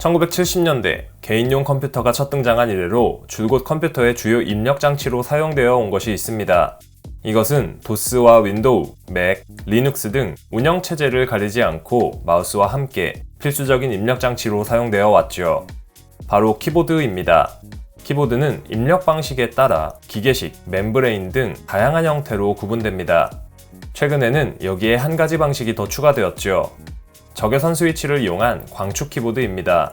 1970년대 개인용 컴퓨터가 첫 등장한 이래로 줄곧 컴퓨터의 주요 입력 장치로 사용되어 온 것이 있습니다. 이것은 도스와 윈도우, 맥, 리눅스 등 운영체제를 가리지 않고 마우스와 함께 필수적인 입력 장치로 사용되어 왔죠. 바로 키보드입니다. 키보드는 입력 방식에 따라 기계식, 멤브레인 등 다양한 형태로 구분됩니다. 최근에는 여기에 한 가지 방식이 더 추가되었죠. 적외선 스위치를 이용한 광축 키보드입니다.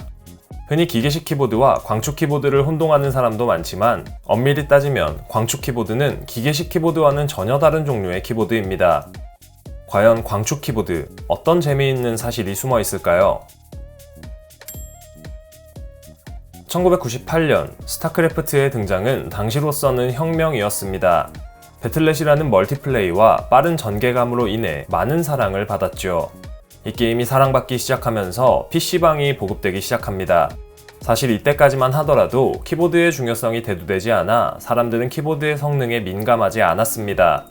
흔히 기계식 키보드와 광축 키보드를 혼동하는 사람도 많지만 엄밀히 따지면 광축 키보드는 기계식 키보드와는 전혀 다른 종류의 키보드입니다. 과연 광축 키보드, 어떤 재미있는 사실이 숨어 있을까요? 1998년 스타크래프트의 등장은 당시로서는 혁명이었습니다. 배틀넷이라는 멀티플레이와 빠른 전개감으로 인해 많은 사랑을 받았죠. 이 게임이 사랑받기 시작하면서 PC방이 보급되기 시작합니다. 사실 이때까지만 하더라도 키보드의 중요성이 대두되지 않아 사람들은 키보드의 성능에 민감하지 않았습니다.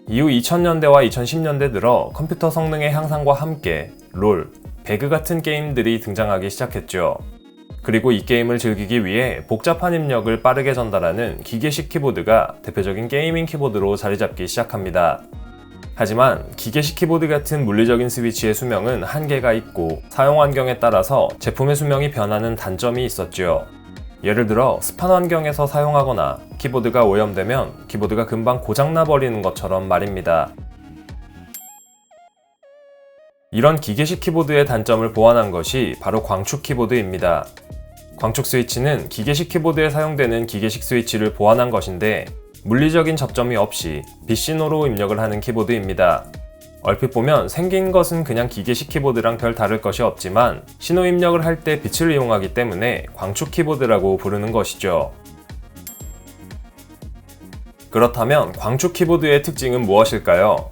이후 2000년대와 2010년대 들어 컴퓨터 성능의 향상과 함께 롤, 배그 같은 게임들이 등장하기 시작했죠. 그리고 이 게임을 즐기기 위해 복잡한 입력을 빠르게 전달하는 기계식 키보드가 대표적인 게이밍 키보드로 자리 잡기 시작합니다. 하지만 기계식 키보드 같은 물리적인 스위치의 수명은 한계가 있고 사용 환경에 따라서 제품의 수명이 변하는 단점이 있었죠. 예를 들어 습한 환경에서 사용하거나 키보드가 오염되면 키보드가 금방 고장나 버리는 것처럼 말입니다. 이런 기계식 키보드의 단점을 보완한 것이 바로 광축 키보드입니다. 광축 스위치는 기계식 키보드에 사용되는 기계식 스위치를 보완한 것인데 물리적인 접점이 없이 빛신호로 입력을 하는 키보드입니다. 얼핏 보면 생긴 것은 그냥 기계식 키보드랑 별 다를 것이 없지만 신호 입력을 할 때 빛을 이용하기 때문에 광축 키보드라고 부르는 것이죠. 그렇다면 광축 키보드의 특징은 무엇일까요?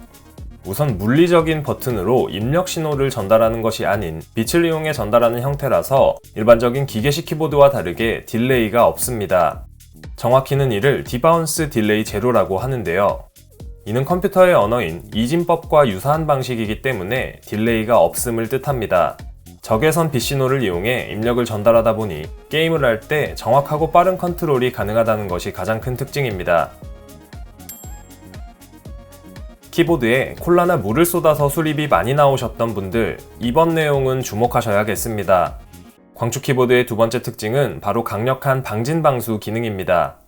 우선 물리적인 버튼으로 입력 신호를 전달하는 것이 아닌 빛을 이용해 전달하는 형태라서 일반적인 기계식 키보드와 다르게 딜레이가 없습니다. 정확히는 이를 디바운스 딜레이 제로라고 하는데요. 이는 컴퓨터의 언어인 이진법과 유사한 방식이기 때문에 딜레이가 없음을 뜻합니다. 적외선 빛신호를 이용해 입력을 전달하다 보니 게임을 할 때 정확하고 빠른 컨트롤이 가능하다는 것이 가장 큰 특징입니다. 키보드에 콜라나 물을 쏟아서 수립이 많이 나오셨던 분들, 이번 내용은 주목하셔야겠습니다. 광축 키보드의 두 번째 특징은 바로 강력한 방진방수 기능입니다.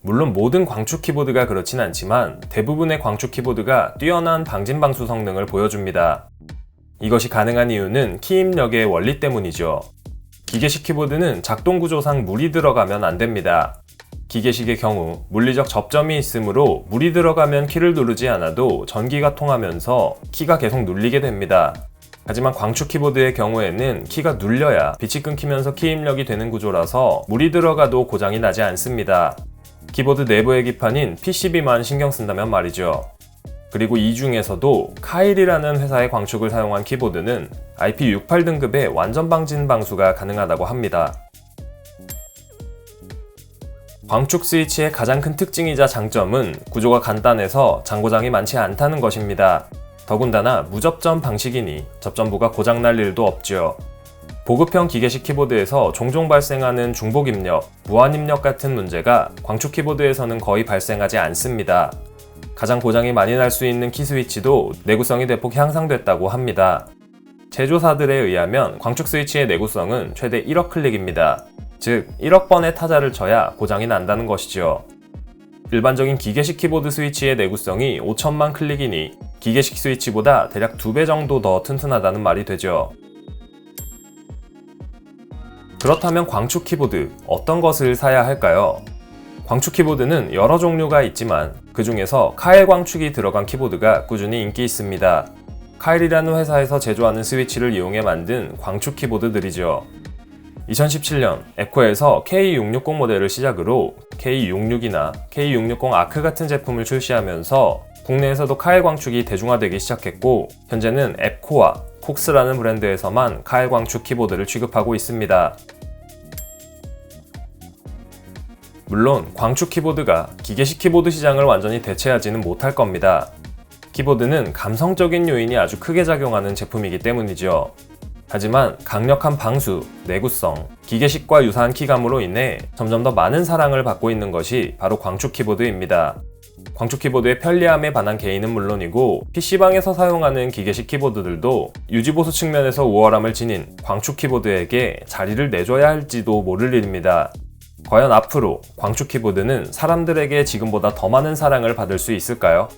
물론 모든 광축 키보드가 그렇진 않지만 대부분의 광축 키보드가 뛰어난 방진방수 성능을 보여줍니다. 이것이 가능한 이유는 키 입력의 원리 때문이죠. 기계식 키보드는 작동 구조상 물이 들어가면 안 됩니다. 기계식의 경우 물리적 접점이 있으므로 물이 들어가면 키를 누르지 않아도 전기가 통하면서 키가 계속 눌리게 됩니다. 하지만 광축 키보드의 경우에는 키가 눌려야 빛이 끊기면서 키 입력이 되는 구조라서 물이 들어가도 고장이 나지 않습니다. 키보드 내부의 기판인 PCB만 신경 쓴다면 말이죠. 그리고 이 중에서도 카일이라는 회사의 광축을 사용한 키보드는 IP68 등급의 완전 방진 방수가 가능하다고 합니다. 광축 스위치의 가장 큰 특징이자 장점은 구조가 간단해서 장고장이 많지 않다는 것입니다. 더군다나 무접점 방식이니 접점부가 고장날 일도 없죠. 보급형 기계식 키보드에서 종종 발생하는 중복 입력, 무한 입력 같은 문제가 광축 키보드에서는 거의 발생하지 않습니다. 가장 고장이 많이 날 수 있는 키 스위치도 내구성이 대폭 향상됐다고 합니다. 제조사들에 의하면 광축 스위치의 내구성은 최대 1억 클릭입니다. 즉 1억 번의 타자를 쳐야 고장이 난다는 것이죠. 일반적인 기계식 키보드 스위치의 내구성이 5천만 클릭이니 기계식 스위치보다 대략 2배 정도 더 튼튼하다는 말이 되죠. 그렇다면 광축 키보드, 어떤 것을 사야 할까요? 광축 키보드는 여러 종류가 있지만 그 중에서 카일 광축이 들어간 키보드가 꾸준히 인기 있습니다. 카일이라는 회사에서 제조하는 스위치를 이용해 만든 광축 키보드들이죠. 2017년 에코에서 K660 모델을 시작으로 K66이나 K660 아크 같은 제품을 출시하면서 국내에서도 카일 광축이 대중화되기 시작했고 현재는 에코와 콕스라는 브랜드에서만 카일 광축 키보드를 취급하고 있습니다. 물론 광축 키보드가 기계식 키보드 시장을 완전히 대체하지는 못할 겁니다. 키보드는 감성적인 요인이 아주 크게 작용하는 제품이기 때문이죠. 하지만 강력한 방수, 내구성, 기계식과 유사한 키감으로 인해 점점 더 많은 사랑을 받고 있는 것이 바로 광축 키보드입니다. 광축 키보드의 편리함에 반한 개인은 물론이고 PC방에서 사용하는 기계식 키보드들도 유지보수 측면에서 우월함을 지닌 광축 키보드에게 자리를 내줘야 할지도 모를 일입니다. 과연 앞으로 광축 키보드는 사람들에게 지금보다 더 많은 사랑을 받을 수 있을까요?